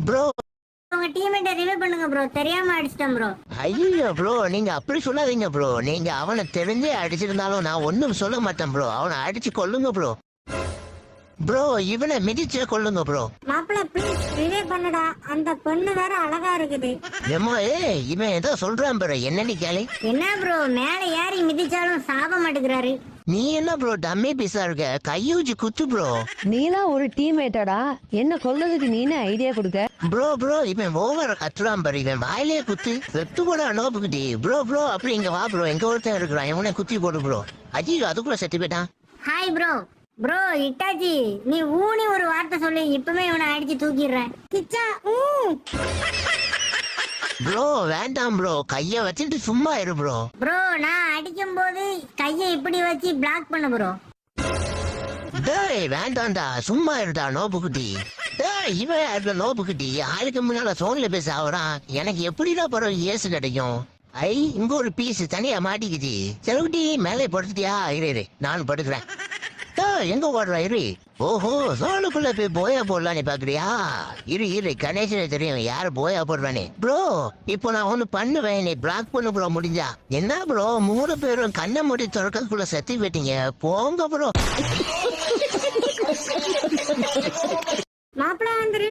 Bro உங்க டீம்மேட்டை revive பண்ணுங்க bro, தெரியாம அடிச்சிட்டேன் ப்ரோ. ஐயோ ப்ரோ, நீங்க அப்படி சொல்லாதீங்க ப்ரோ. நீங்க அவனை தெரிஞ்சே அடிச்சிருந்தாலும் நான் ஒன்றும் சொல்ல மாட்டேன் ப்ரோ. அவனை அடிச்சு கொல்லுங்க ப்ரோ. ப்ரோ இவனை மிதிச்சே கொல்லுங்க ப்ரோ. மாப்பிள்ள ப்ளீஸ் ரிவைவ் பண்ணுடா, அந்த பொண்ணு வேற அழகா இருக்குது. ஏம்மா இவன் ஏதோ சொல்றான் ப்ரோ, என்னடி கேளு. என்ன ப்ரோ மேல ஏறி மிதிச்சாலும் சாப மாட்டேங்கிறாரு. நீ என்ன ப்ரோ டம்மி பீஸா இருக்க, கையூஜி குத்து ப்ரோ. நீலாம் ஒரு டீம்மேட்டடா, என்ன கொல்றதுக்கு நீனே ஐடியா கொடுக்க. ப்ரோ இவன் ஓவர் கத்துறான் பாரு, இவன் வாயிலே குத்து செத்து கூட நோப்புக்குட்டி. ப்ரோ அப்படி இங்க வா ப்ரோ, எங்க ஒருத்தன் இருக்கிறான், இவனை குத்தி போடு ப்ரோ. ஐயோ அதுக்குள்ள செத்து போயிட்டான். Hi bro. ப்ரோ இட்டாச்சி, நீ ஊனி ஒரு வார்த்தை சொல்லி இப்பவே இவனை அடிச்சு தூக்கிடுறேன். கிச்சா ப்ரோ வேண்டாம் ப்ரோ, கைய வச்சுட்டு சும்மா இரு ப்ரோ. ப்ரோ நான் அடிக்கும் போது கையை இப்படி வச்சு பிளாக் பண்ண ப்ரோ. டேய் வேண்டாம்டா, சும்மா இருடா நோப்புக்குட்டி. டேய் இவன் யாருல நோப்புக்குட்டி, ஆளுக்கு முன்னால போன்ல பேச ஆகுறான். எனக்கு எப்படிடா பரவ ஏசு கிடைக்கும். ஐ இங்க ஒரு பீஸ் தனியா மாட்டிக்குது. செலவுட்டி மேலே படுத்துட்டியா? இரு நான் படுக்கிறேன். எங்க ஓடுறா இரு. ஓஹோ சோனுக்குள்ள போய் போயா போடலான்னு பாக்குறியா? இரு கணேசனை தெரியும் யாரு போயா போடுறானே. ப்ரோ இப்போ நான் ஒண்ணு பண்ணுவேன், நீ பிளாக் பண்ணு ப்ரோ முடிஞ்சா. என்ன ப்ரோ 3 பேரும் கண்ணை மூடி திறக்கக்குள்ள செத்து போயிட்டீங்க, போங்க ப்ரோ. மாப்பிள்ள வந்துரு.